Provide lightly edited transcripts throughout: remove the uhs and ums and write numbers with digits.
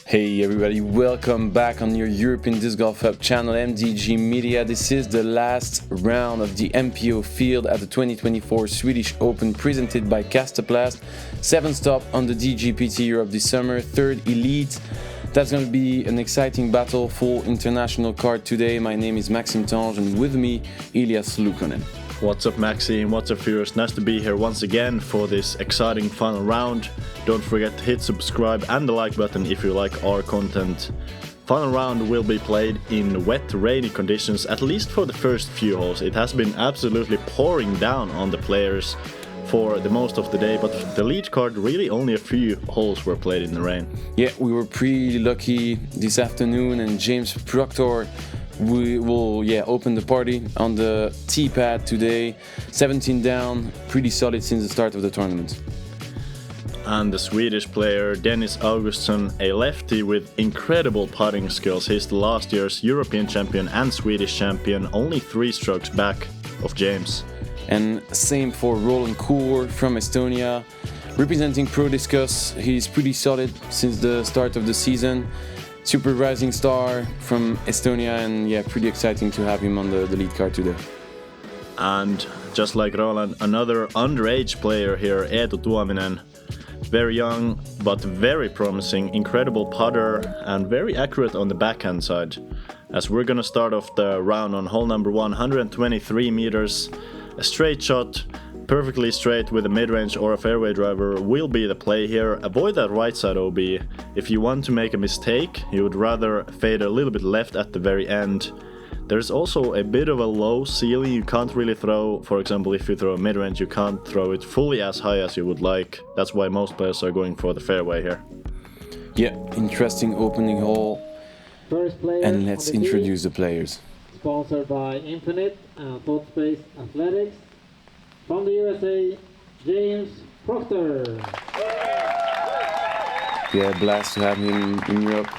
Hey everybody, welcome back on your European Disc Golf Hub channel MDG Media. This is the last round of the MPO field at the 2024 Swedish Open presented by Kastaplast. 7th stop on the DGPT Europe this summer, 3rd Elite. That's going to be an exciting battle, full international card today. My name is Maxime and with me, Elias Luukkonen. What's up, Maxime? What's up, viewers? Nice to be here once again for this exciting final round. Don't forget to hit subscribe and the like button if you like our content. Final round will be played in wet, rainy conditions, at least for the first few holes. It has been absolutely pouring down on the players for the most of the day, but the lead card, really only a few holes were played in the rain. Yeah, we were pretty lucky this afternoon, and James Proctor will open the party on the tee pad today. 17 down, pretty solid since the start of the tournament. And the Swedish player Dennis Augustsson, a lefty with incredible putting skills. He's the last year's European champion and Swedish champion, only 3 strokes back of James. And same for Roland Kõur from Estonia, representing Pro Discus. He's pretty solid since the start of the season. Super rising star from Estonia, and pretty exciting to have him on the lead card today. And just like Roland, another underage player here, Eetu Tuominen. Very young, but very promising, incredible putter and very accurate on the backhand side. As we're gonna start off the round on hole number 123 meters. A straight shot, perfectly straight with a mid-range or a fairway driver will be the play here. Avoid that right side OB. If you want to make a mistake, you would rather fade a little bit left at the very end. There's also a bit of a low ceiling. You can't really throw, for example, if you throw a mid-range, you can't throw it fully as high as you would like. That's why most players are going for the fairway here. Yeah, interesting opening hole. And let's introduce the players. Sponsored by Infinite and ThoughtSpace Athletics. From the USA, James Proctor. Yeah, blast to have him in Europe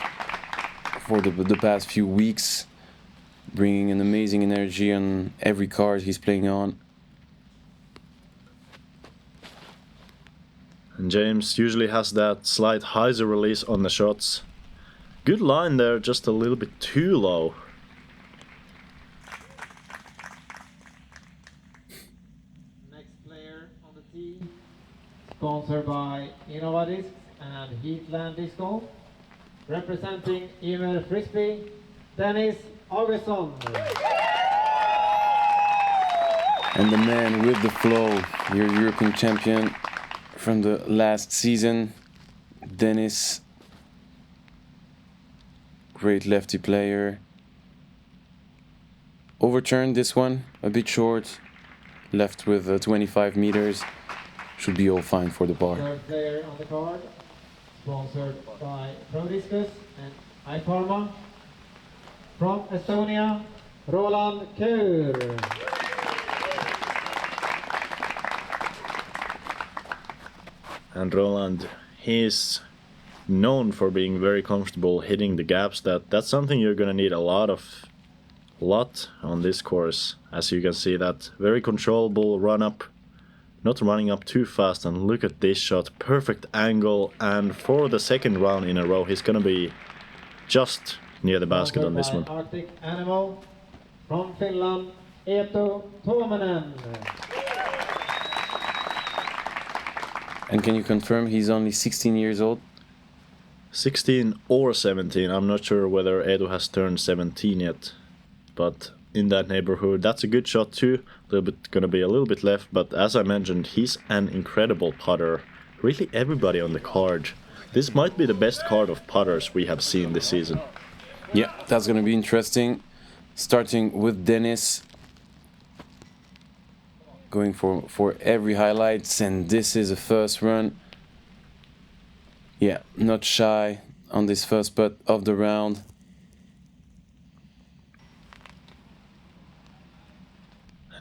for the past few weeks, bringing an amazing energy on every card he's playing on. And James usually has that slight hyzer release on the shots. Good line there, just a little bit too low. Sponsored by Innovadisc and Heatland Disc Golf. Representing Ymers Frisbee, Dennis Augustsson. And the man with the flow, your European champion from the last season, Dennis. Great lefty player. Overturned this one, a bit short. Left with 25 meters. Should be all fine for the par. Third player on the card, sponsored by Pro Discus and iPharma. From Estonia, Roland Kõur. And Roland, he's known for being very comfortable hitting the gaps. That's something you're gonna need a lot on this course. As you can see, that very controllable run up. Not running up too fast, and look at this shot, perfect angle, and for the second round in a row he's gonna be just near the basket on this one. Arctic Animal from Finland, Eetu Tuominen. And can you confirm he's only 16 years old? 16 or 17, I'm not sure whether Eetu has turned 17 yet, but in that neighborhood. That's a good shot too. Gonna be a little bit left, but as I mentioned, he's an incredible putter. Really everybody on the card. This might be the best card of putters we have seen this season. Yeah, that's gonna be interesting. Starting with Dennis. Going for every highlights, and this is a first run. Yeah, not shy on this first putt of the round.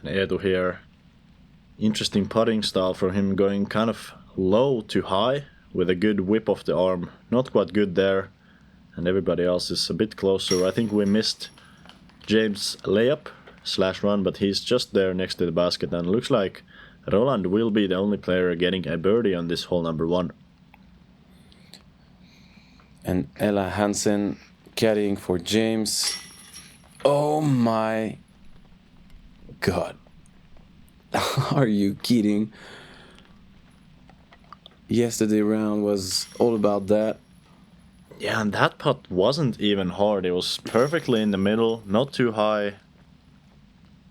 And Eetu here, interesting putting style for him, going kind of low to high with a good whip of the arm. Not quite good there, and everybody else is a bit closer. I think we missed James' layup / run, but he's just there next to the basket, and looks like Roland will be the only player getting a birdie on this hole number 1. And Ella Hansen caddying for James. Oh my god. Are you kidding? Yesterday round was all about that. Yeah, and that putt wasn't even hard. It was perfectly in the middle, not too high.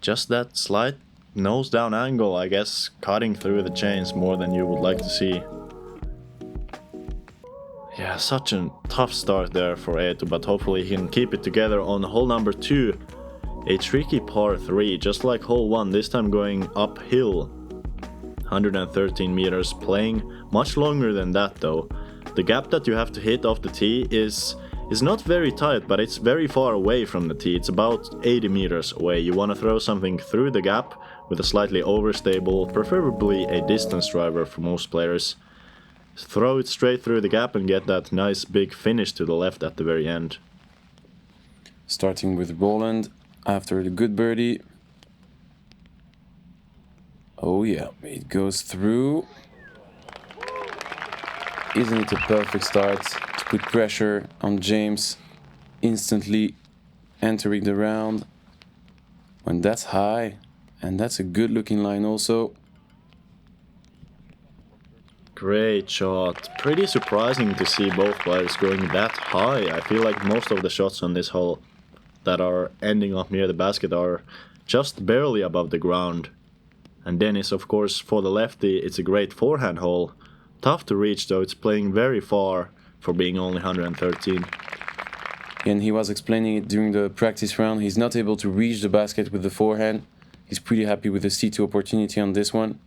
Just that slight nose down angle, I guess, cutting through the chains more than you would like to see. Yeah, such a tough start there for Eetu, but hopefully he can keep it together on hole number 2. A tricky par 3, just like hole 1, this time going uphill. 113 meters, playing much longer than that though. The gap that you have to hit off the tee is not very tight, but it's very far away from the tee. It's about 80 meters away. You want to throw something through the gap with a slightly overstable, preferably a distance driver for most players. Throw it straight through the gap and get that nice big finish to the left at the very end. Starting with Roland after the good birdie. Oh yeah, it goes through. Isn't it a perfect start to put pressure on James, instantly entering the round when that's high, and that's a good looking line also. Great shot. Pretty surprising to see both players going that high. I feel like most of the shots on this hole that are ending up near the basket are just barely above the ground. And Dennis, of course, for the lefty, it's a great forehand hole. Tough to reach though, it's playing very far for being only 113. And he was explaining it during the practice round. He's not able to reach the basket with the forehand. He's pretty happy with the C2 opportunity on this one.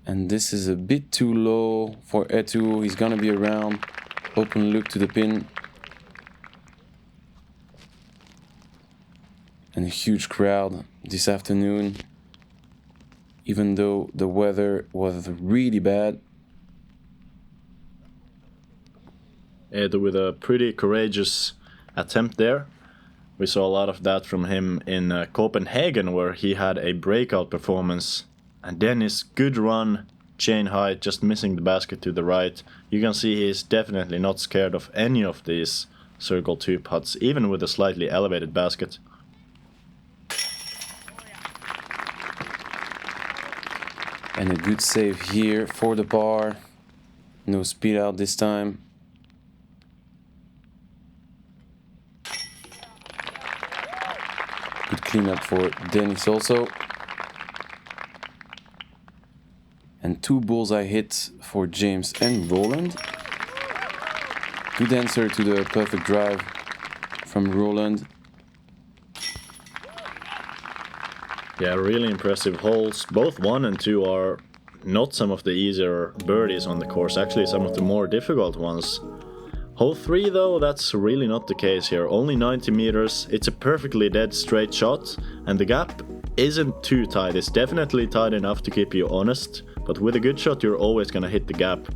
And this is a bit too low for Eetu. He's gonna be around. Open look to the pin. And a huge crowd this afternoon. Even though the weather was really bad. Eetu with a pretty courageous attempt there. We saw a lot of that from him in Copenhagen, where he had a breakout performance. And Dennis, good run, chain height, just missing the basket to the right. You can see he's definitely not scared of any of these circle 2 putts, even with a slightly elevated basket. And a good save here for the par. No speed out this time. Good cleanup for Dennis also. And 2 bullseye hits for James and Roland. Good answer to the perfect drive from Roland. Yeah, really impressive holes. Both 1 and 2 are not some of the easier birdies on the course, actually some of the more difficult ones. Hole 3 though, that's really not the case here. Only 90 meters, it's a perfectly dead straight shot, and the gap isn't too tight. It's definitely tight enough to keep you honest, but with a good shot you're always gonna hit the gap.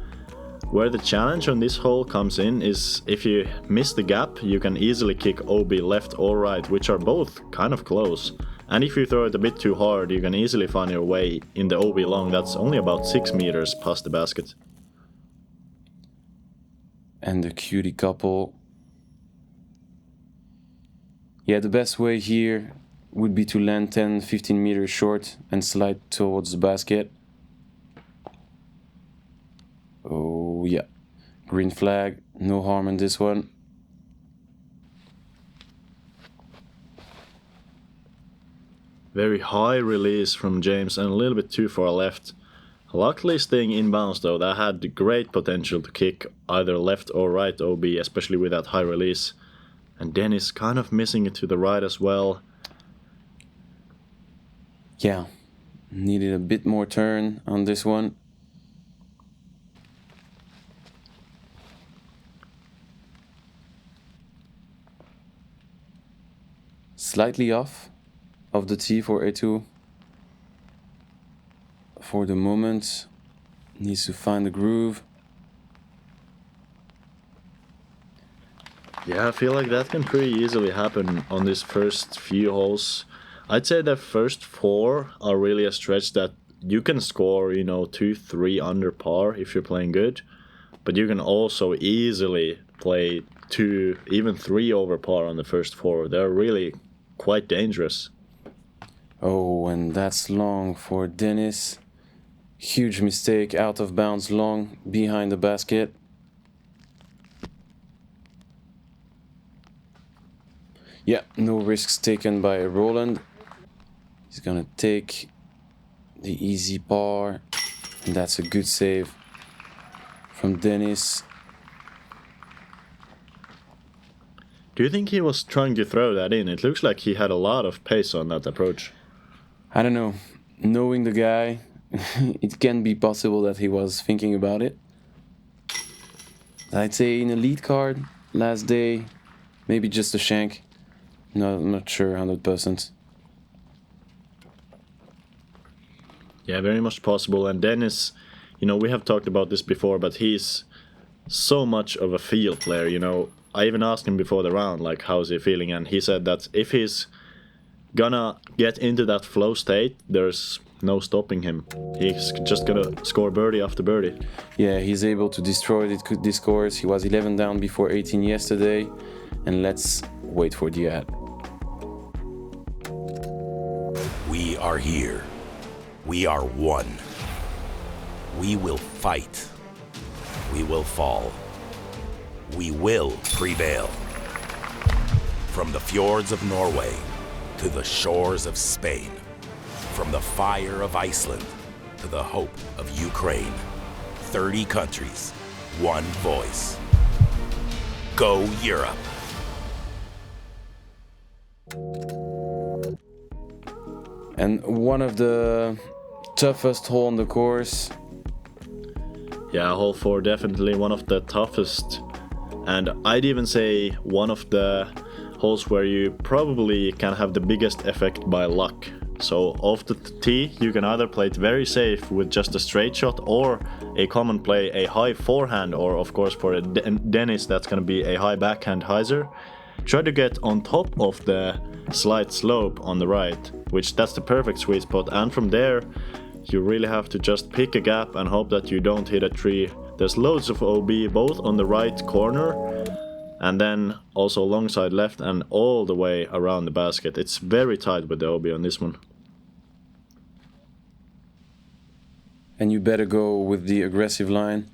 Where the challenge on this hole comes in is if you miss the gap, you can easily kick OB left or right, which are both kind of close. And if you throw it a bit too hard, you can easily find your way in the OB long. That's only about 6 meters past the basket. And the cutie couple. Yeah, the best way here would be to land 10-15 meters short and slide towards the basket. Oh yeah, green flag, no harm in this one. Very high release from James and a little bit too far left. Luckily staying inbounds though, that had great potential to kick either left or right OB, especially with that high release. And Dennis kind of missing it to the right as well. Yeah, needed a bit more turn on this one. Slightly off of the tee for Eetu. For the moment, needs to find the groove. Yeah, I feel like that can pretty easily happen on these first few holes. I'd say the first 4 are really a stretch that you can score, 2-3 under par if you're playing good. but you can also easily play 2, even 3 over par on the first 4. They're really quite dangerous. Oh, and that's long for Dennis. Huge mistake, out of bounds long, behind the basket. Yeah, no risks taken by Roland. He's gonna take the easy par, and that's a good save from Dennis. Do you think he was trying to throw that in? It looks like he had a lot of pace on that approach. I don't know. Knowing the guy, it can be possible that he was thinking about it. I'd say in a lead card, last day, maybe just a shank. No, I'm not sure 100%. Yeah, very much possible. And Dennis, you know, we have talked about this before, but he's so much of a field player, you know. I even asked him before the round, like, how's he feeling? And he said that if he's gonna get into that flow state, there's no stopping him. He's just gonna score birdie after birdie. Yeah, he's able to destroy this course. He was 11 down before 18 yesterday. And let's wait for the ad. We are here. We are one. We will fight. We will fall. We will prevail. From the fjords of Norway to the shores of Spain, from the fire of Iceland to the hope of Ukraine, 30 countries, one voice. Go Europe. And one of the toughest hole on the course. Yeah, hole 4 definitely one of the toughest. And I'd even say one of the holes where you probably can have the biggest effect by luck. So off the tee, you can either play it very safe with just a straight shot, or a common play, a high forehand, or of course for a Dennis that's going to be a high backhand hyzer. Try to get on top of the slight slope on the right, which that's the perfect sweet spot. And from there, you really have to just pick a gap and hope that you don't hit a tree. There's loads of OB both on the right corner and then also alongside left and all the way around the basket. It's very tight with the OB on this one. And you better go with the aggressive line.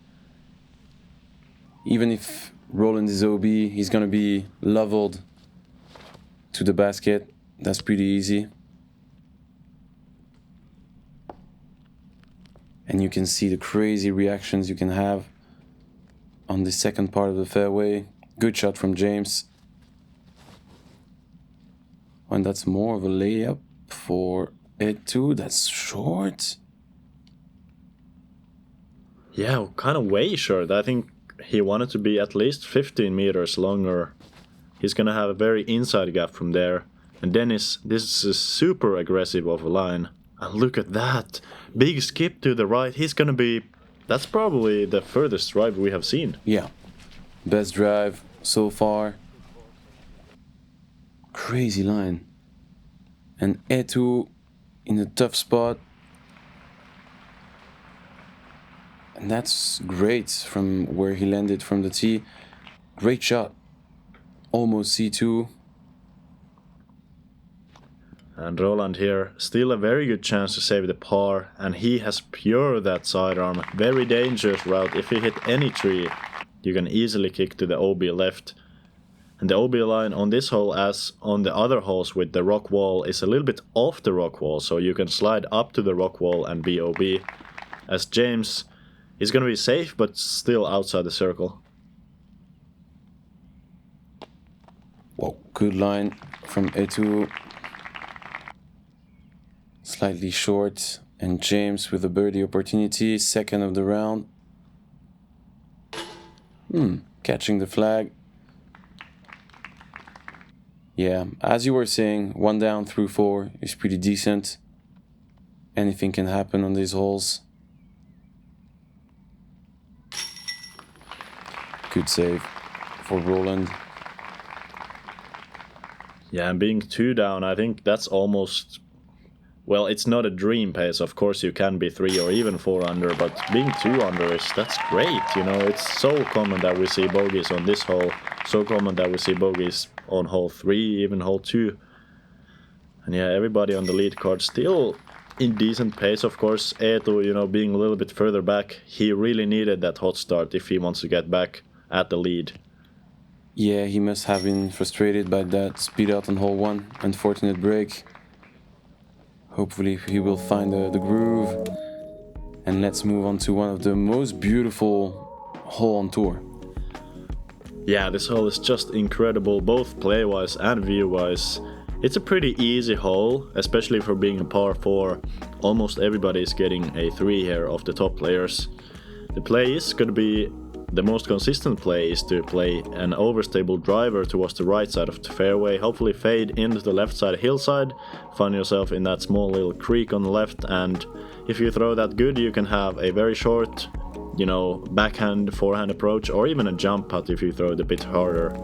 Even if Roland is OB, he's gonna be leveled to the basket. That's pretty easy. And you can see the crazy reactions you can have on the second part of the fairway. Good shot from James. And that's more of a layup for Eetu. That's short. Yeah, kind of way short. I think he wanted to be at least 15 meters longer. He's gonna have a very inside gap from there. And Dennis, this is super aggressive of a line. And look at that. Big skip to the right. He's gonna be... That's probably the furthest drive we have seen. Yeah. Best drive so far. Crazy line. And Eetu in a tough spot. And that's great from where he landed from the tee. Great shot. Almost C2. And Roland here, still a very good chance to save the par, and he has pure that sidearm. Very dangerous route. If you hit any tree, you can easily kick to the OB left. And the OB line on this hole, as on the other holes with the rock wall, is a little bit off the rock wall, so you can slide up to the rock wall and be OB. As James is going to be safe, but still outside the circle. Whoa, good line from Eetu. Slightly short, and James with a birdie opportunity, second of the round. Catching the flag. Yeah, as you were saying, 1 down through 4 is pretty decent. Anything can happen on these holes. Good save for Roland. Yeah, and being 2 down, I think that's almost well, it's not a dream pace. Of course, you can be 3 or even 4 under, but being 2 under that's great. You know, it's so common that we see bogeys on this hole, so common that we see bogeys on hole 3, even hole 2. And yeah, everybody on the lead card still in decent pace, of course. Eetu, you know, being a little bit further back, he really needed that hot start if he wants to get back at the lead. Yeah, he must have been frustrated by that speed out on hole 1. Unfortunate break. Hopefully he will find the groove. And let's move on to one of the most beautiful hole on tour. Yeah, this hole is just incredible, both play-wise and view-wise. It's a pretty easy hole, especially for being a par 4. Almost everybody is getting a 3 here of the top players. The play is going to be, the most consistent play is to play an overstable driver towards the right side of the fairway, hopefully fade into the left side hillside, find yourself in that small little creek on the left, and if you throw that good you can have a very short, you know, backhand, forehand approach, or even a jump putt if you throw it a bit harder.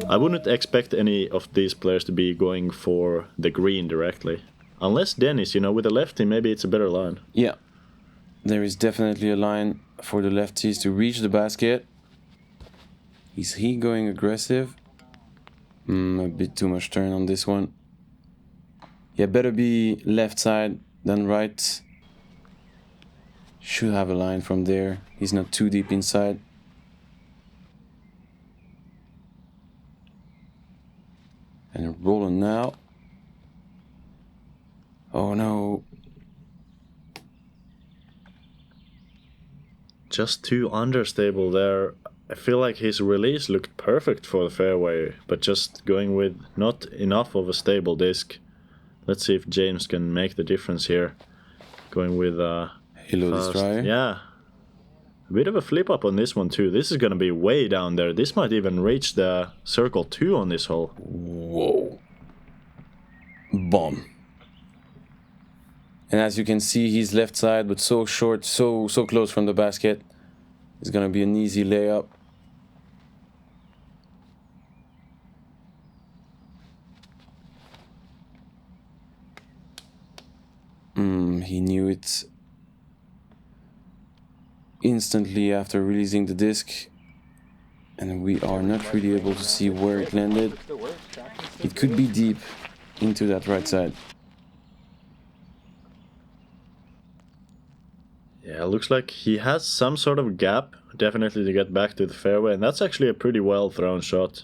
I wouldn't expect any of these players to be going for the green directly. Unless Dennis, you know, with a lefty maybe it's a better line. Yeah, there is definitely a line for the lefties to reach the basket. Is he going aggressive? A bit too much turn on this one. Yeah, better be left side than right. Should have a line from there. He's not too deep inside. And Roland now. Oh no. Just too understable there. I feel like his release looked perfect for the fairway, but just going with not enough of a stable disc. Let's see if James can make the difference here. Going with Halo Destroyer. Yeah. A bit of a flip up on this one too. This is gonna be way down there. This might even reach the circle 2 on this hole. Whoa. Bomb. And as you can see, he's left side, but so short, so close from the basket. It's gonna be an easy layup. He knew it instantly after releasing the disc. And we are not really able to see where it landed. It could be deep into that right side. Yeah, looks like he has some sort of gap, definitely to get back to the fairway, and that's actually a pretty well thrown shot.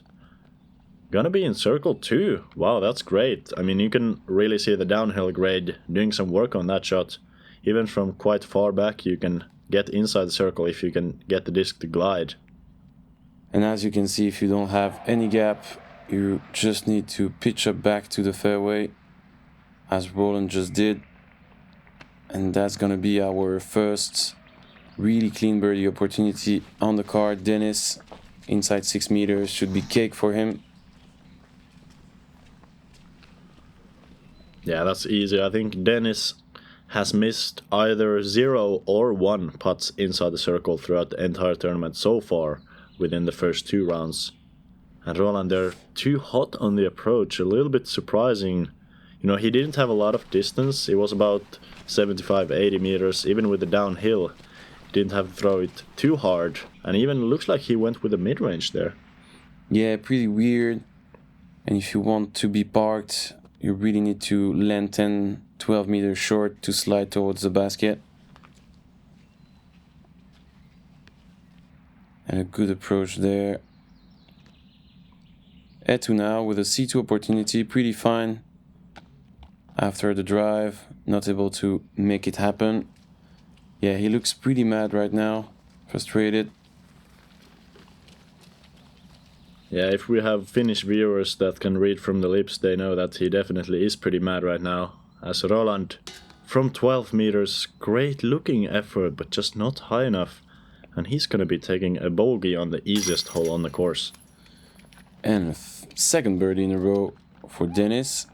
Gonna be in circle 2. Wow, that's great. I mean, you can really see the downhill grade doing some work on that shot. Even from quite far back, you can get inside the circle if you can get the disc to glide. And as you can see, if you don't have any gap, you just need to pitch up back to the fairway, as Roland just did. And that's gonna be our first really clean birdie opportunity on the card. Dennis, inside 6 meters, should be cake for him. Yeah, that's easy. I think Dennis has missed either 0 or 1 putts inside the circle throughout the entire tournament so far within the first 2 rounds. And Roland, they're too hot on the approach, a little bit surprising. You know, he didn't have a lot of distance. It was about 75-80 meters, even with the downhill. He didn't have to throw it too hard, and even looks like he went with a mid-range there. Yeah, pretty weird. And if you want to be parked, you really need to land 10-12 meters short to slide towards the basket. And a good approach there. Eetu now with a C2 opportunity, pretty fine. After the drive, not able to make it happen. Yeah, he looks pretty mad right now, frustrated. Yeah, if we have Finnish viewers that can read from the lips, they know that he definitely is pretty mad right now. As Roland, from 12 meters, great looking effort, but just not high enough. And he's gonna be taking a bogey on the easiest hole on the course. And a second birdie in a row for Dennis.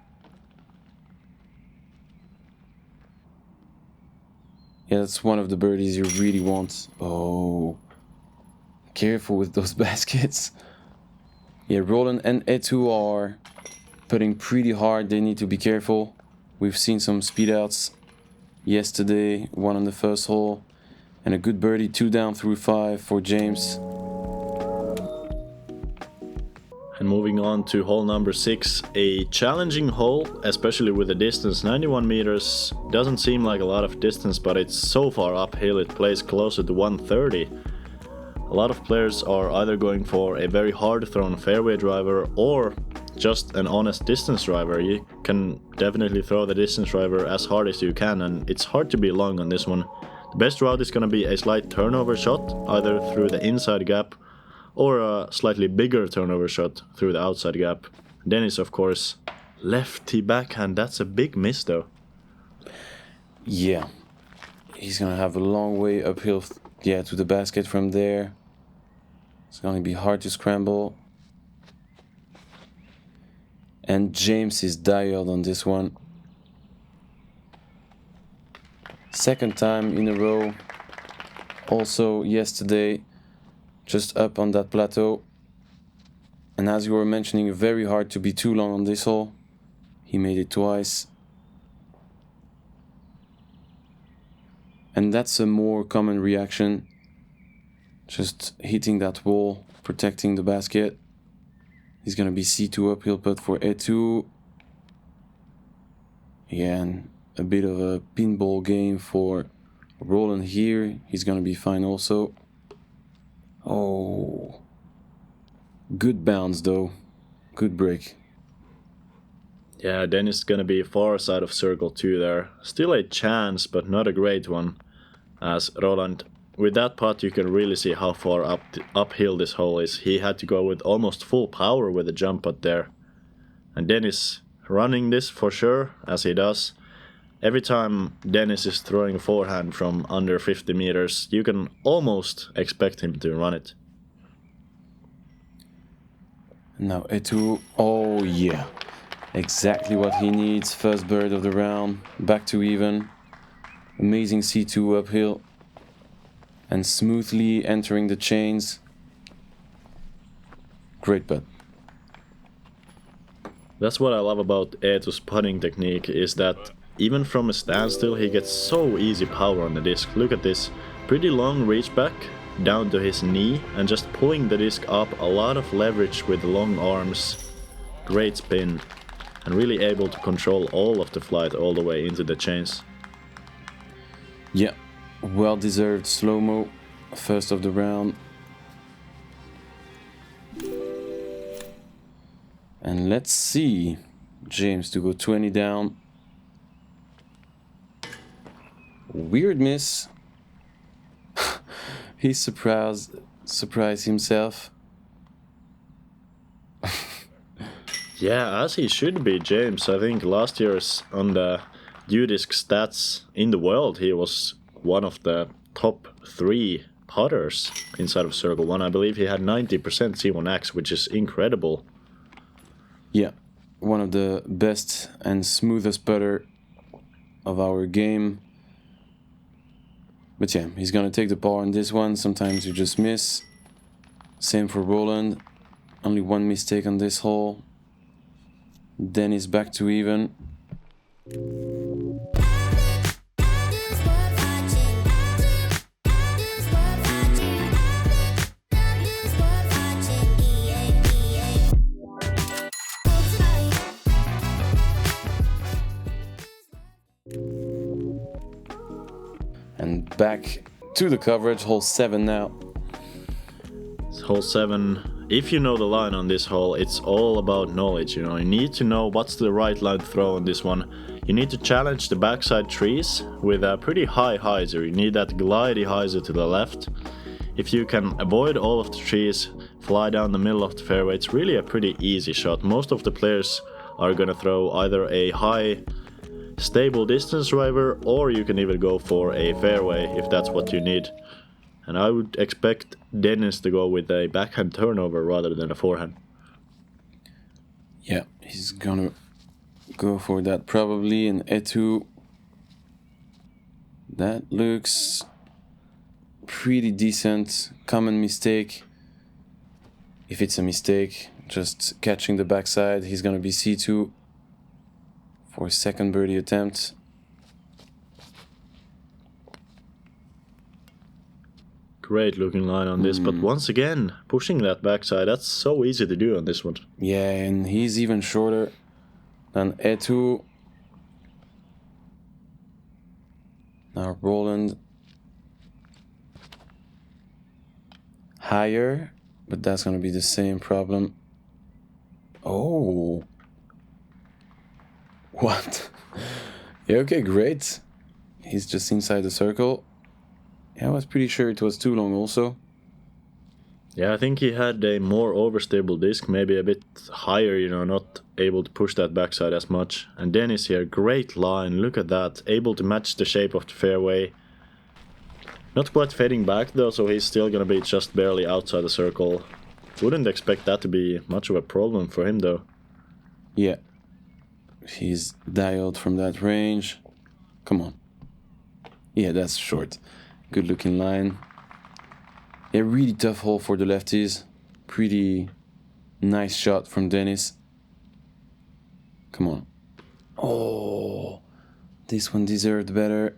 Yeah, that's one of the birdies you really want. Oh, careful with those baskets. Yeah, Roland and Eetu are putting pretty hard. They need to be careful. We've seen some speed outs yesterday, one on the first hole, and a good birdie, 2 down through 5 for James. And moving on to hole number 6, a challenging hole, especially with the distance 91 meters. Doesn't seem like a lot of distance, but it's so far uphill it plays closer to 130. A lot of players are either going for a very hard thrown fairway driver or just an honest distance driver. You can definitely throw the distance driver as hard as you can, and it's hard to be long on this one. The best route is going to be a slight turnover shot, either through the inside gap or a slightly bigger turnover shot through the outside gap. Dennis, of course, lefty backhand. That's a big miss though. Yeah, he's gonna have a long way uphill, to the basket from there. It's gonna be hard to scramble. And James is dialed on this one. Second time in a row. Also yesterday, just up on that plateau. And as you were mentioning, very hard to be too long on this hole. He made it twice. And that's a more common reaction. Just hitting that wall, protecting the basket. He's gonna be C2 uphill putt for Eetu. Yeah, and a bit of a pinball game for Roland here. He's gonna be fine also. Oh, good bounce though, good break. Yeah, Dennis is gonna be far side of circle 2 there. Still a chance, but not a great one. As Roland, with that putt you can really see how far uphill this hole is. He had to go with almost full power with the jump putt there. And Dennis running this for sure, as he does. Every time Dennis is throwing a forehand from under 50 meters, you can almost expect him to run it. Now Eetu, oh yeah, exactly what he needs. First bird of the round, back to even. Amazing C2 uphill. And smoothly entering the chains. Great putt. That's what I love about Eetu's putting technique, is that even from a standstill he gets so easy power on the disc. Look at this, pretty long reach back down to his knee and just pulling the disc up, a lot of leverage with long arms, great spin, and really able to control all of the flight all the way into the chains. Yeah, well deserved slow-mo, first of the round. And let's see, James to go 20 down. Weird miss. He's surprised himself. Yeah, as he should be, James. I think last year's on the U-Disc stats in the world, he was one of the top 3 putters inside of Circle 1. I believe he had 90% C1X, which is incredible. Yeah, one of the best and smoothest putter of our game. But yeah, he's gonna take the par on this one. Sometimes you just miss. Same for Roland. Only one mistake on this hole. Then he's back to even. And back to the coverage, hole 7 now. Hole 7, if you know the line on this hole, it's all about knowledge, you need to know what's the right line throw on this one. You need to challenge the backside trees with a pretty high hyzer. You need that glidey hyzer to the left. If you can avoid all of the trees, fly down the middle of the fairway, it's really a pretty easy shot. Most of the players are gonna throw either a high stable distance driver, or you can even go for a fairway if that's what you need. And I would expect Dennis to go with a backhand turnover rather than a forehand. Yeah, he's gonna go for that probably. And Eetu, that looks pretty decent. Common mistake. If it's a mistake, just catching the backside, he's gonna be C2 for a second birdie attempt. Great looking line on this, but once again, pushing that backside, that's so easy to do on this one. Yeah, and he's even shorter than Eetu. Now Roland higher, but that's gonna be the same problem. Oh, what? Yeah, okay, great. He's just inside the circle. Yeah, I was pretty sure it was too long also. Yeah, I think he had a more overstable disc, maybe a bit higher, you know, not able to push that backside as much. And Dennis here, great line, look at that, able to match the shape of the fairway. Not quite fading back though, so he's still gonna be just barely outside the circle. Wouldn't expect that to be much of a problem for him though. Yeah, he's dialed from that range. Come on. Yeah, that's short. Good looking line. A really tough hole for the lefties. Pretty nice shot from Dennis. Come on. Oh, this one deserved better.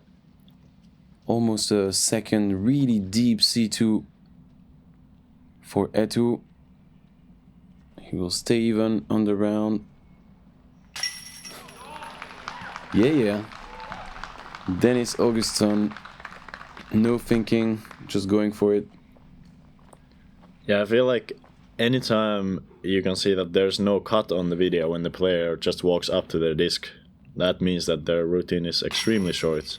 Almost a second really deep C2 for Eetu. He will stay even on the round. Yeah. Dennis Augustsson. No thinking, just going for it. Yeah, I feel like anytime you can see that there's no cut on the video when the player just walks up to their disc, that means that their routine is extremely short.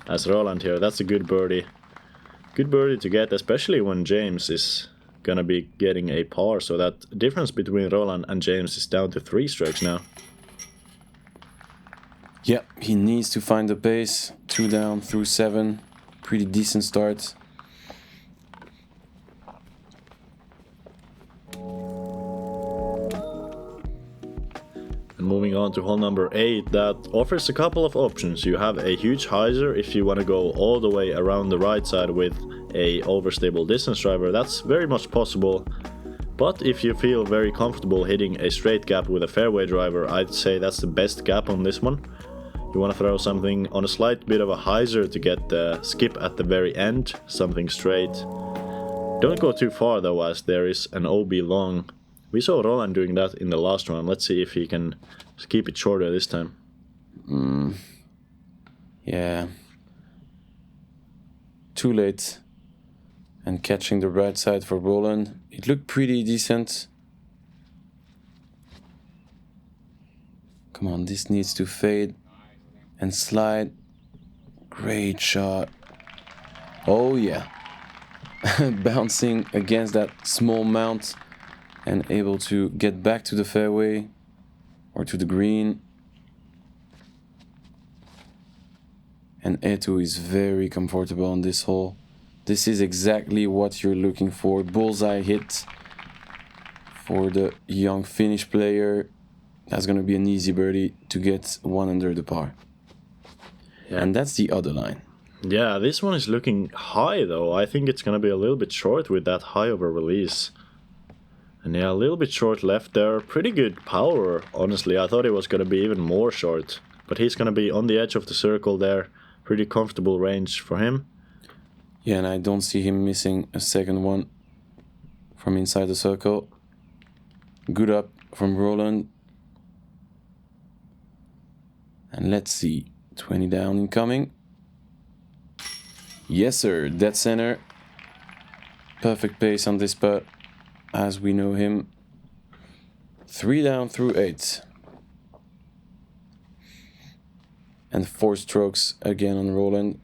As Roland here, that's a good birdie. Good birdie to get, especially when James is gonna be getting a par, so that difference between Roland and James is down to 3 strokes now. Yeah, he needs to find the pace. 2 down through 7. Pretty decent start. And moving on to hole number 8, that offers a couple of options. You have a huge hyzer if you want to go all the way around the right side with a overstable distance driver. That's very much possible. But if you feel very comfortable hitting a straight gap with a fairway driver, I'd say that's the best gap on this one. You want to throw something on a slight bit of a hyzer to get the skip at the very end, something straight. Don't go too far though, as there is an OB long. We saw Roland doing that in the last round. Let's see if he can keep it shorter this time. Yeah. Too late. And catching the right side for Roland. It looked pretty decent. Come on, this needs to fade and slide. Great shot. Oh yeah. Bouncing against that small mount and able to get back to the fairway or to the green. And Eetu is very comfortable on this hole. This is exactly what you're looking for. Bullseye hit for the young Finnish player. That's going to be an easy birdie to get 1 under the par. Yeah. And that's the other line. Yeah, this one is looking high though. I think it's going to be a little bit short with that high of a release. And yeah, a little bit short left there. Pretty good power, honestly. I thought it was going to be even more short. But he's going to be on the edge of the circle there. Pretty comfortable range for him. Yeah, and I don't see him missing a second one from inside the circle. Good up from Roland. And let's see. 20 down incoming. Yes, sir. Dead center. Perfect pace on this putt, as we know him. 3 down through 8. And 4 strokes again on Roland.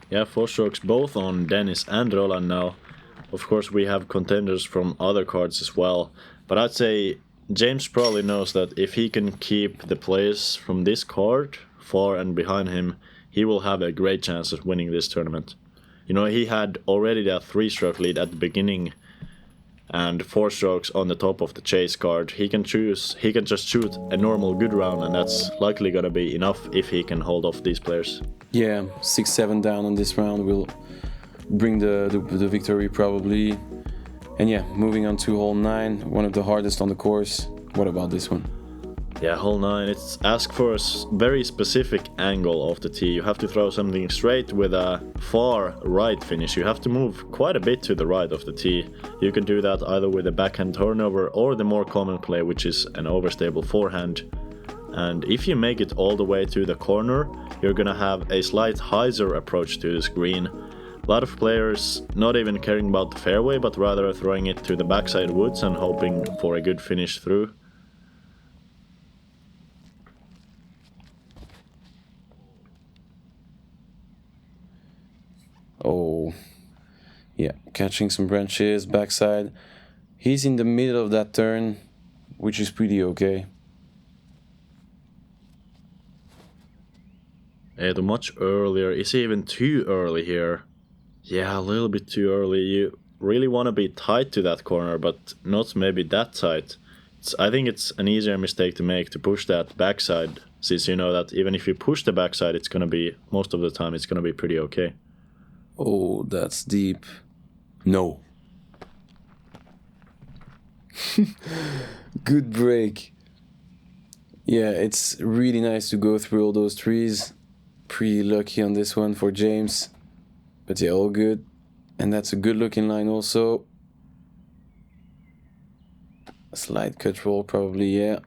Yeah, 4 strokes both on Dennis and Roland now. Of course, we have contenders from other cards as well. But I'd say James probably knows that if he can keep the players from this card far and behind him, he will have a great chance of winning this tournament. You know, he had already that 3-stroke lead at the beginning and 4 strokes on the top of the chase card. He can just shoot a normal good round, and that's likely gonna be enough if he can hold off these players. Yeah, 6-7 down on this round will bring the victory probably. And yeah, moving on to hole 9, one of the hardest on the course. What about this one? Yeah, hole 9, it's asked for a very specific angle of the tee. You have to throw something straight with a far right finish. You have to move quite a bit to the right of the tee. You can do that either with a backhand turnover or the more common play, which is an overstable forehand. And if you make it all the way to the corner, you're gonna have a slight hyzer approach to this green. A lot of players not even caring about the fairway, but rather throwing it to the backside woods and hoping for a good finish through. Oh, yeah, catching some branches, backside. He's in the middle of that turn, which is pretty okay. Eetu much earlier. Is he even too early here? Yeah, a little bit too early. You really want to be tight to that corner, but not maybe that tight. I think it's an easier mistake to make to push that backside, since you know that even if you push the backside, it's gonna be, most of the time, it's gonna be pretty okay. Oh, that's deep. No. Good break. Yeah, it's really nice to go through all those trees. Pretty lucky on this one for James. But yeah, all good. And that's a good looking line also. A slight cut roll probably, yeah.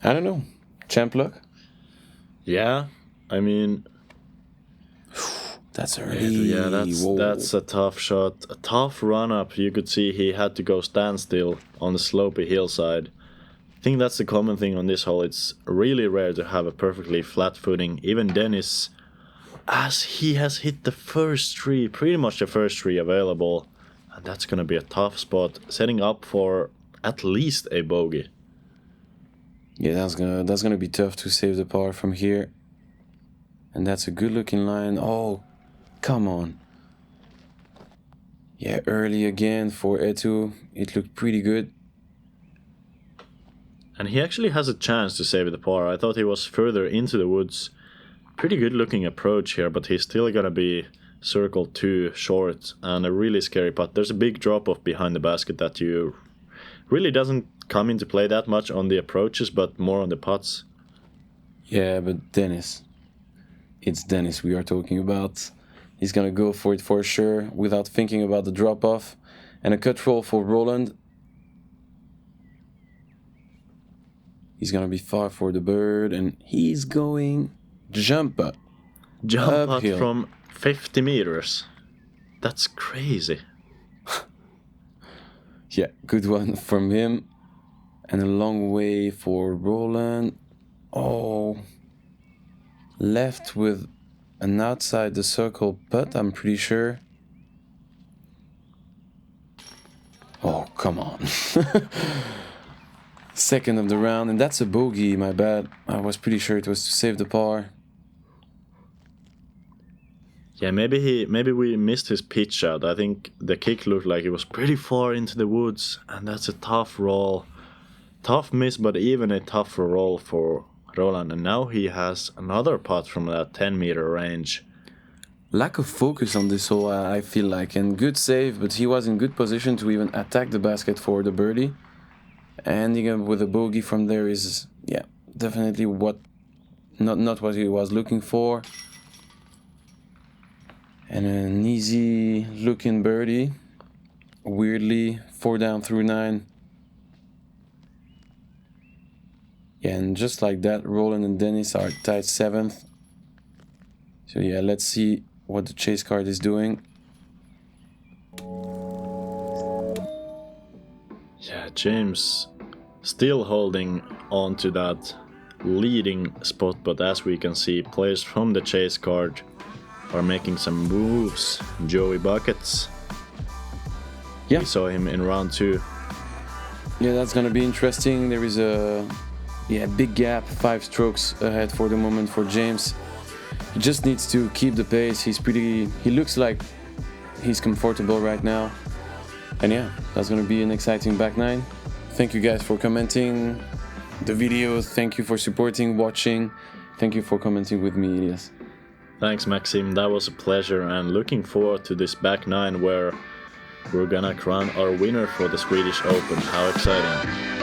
I don't know. Champ luck? Yeah, I mean, that's early. Yeah, that's a tough shot. A tough run up. You could see he had to go standstill on the slopey hillside. I think that's the common thing on this hole. It's really rare to have a perfectly flat footing. Even Dennis, as he has hit the first tree, pretty much the first tree available. And that's gonna be a tough spot, setting up for at least a bogey. Yeah, that's gonna be tough to save the par from here. And that's a good looking line. Oh, come on. Yeah, early again for Eetu. It looked pretty good. And he actually has a chance to save the par. I thought he was further into the woods. Pretty good looking approach here, but he's still gonna be circle 2 short and a really scary putt. There's a big drop off behind the basket that you really doesn't come into play that much on the approaches, but more on the putts. Yeah, but Dennis. It's Dennis we are talking about. He's gonna go for it for sure without thinking about the drop off. And a cut roll for Roland. He's gonna be far for the bird and he's going jump putt. Jump putt from 50 meters. That's crazy. Yeah, good one from him. And a long way for Roland. Oh. Left with an outside the circle putt, I'm pretty sure. Oh, come on. Second of the round, and that's a bogey, my bad. I was pretty sure it was to save the par. Yeah, maybe we missed his pitch shot. I think the kick looked like it was pretty far into the woods, and that's a tough roll. Tough miss, but even a tougher roll for Roland, and now he has another putt from that 10-meter range. Lack of focus on this hole, I feel like, and good save, but he was in good position to even attack the basket for the birdie. Ending up with a bogey from there is, yeah, definitely not what he was looking for. And an easy looking birdie. Weirdly, 4 down through 9. Yeah, and just like that, Roland and Dennis are tied 7th. So yeah, let's see what the chase card is doing. Yeah, James still holding on to that leading spot, but as we can see, players from the chase card are making some moves. Joey Buckets. Yeah. We saw him in round 2. Yeah, that's gonna be interesting. There is a big gap, 5 strokes ahead for the moment for James. He just needs to keep the pace. He looks like he's comfortable right now. And yeah, that's gonna be an exciting back 9. Thank you guys for commenting the video. Thank you for supporting, watching. Thank you for commenting with me, Elias. Thanks, Maxime. That was a pleasure, and looking forward to this back 9 where we're gonna crown our winner for the Swedish Open. How exciting!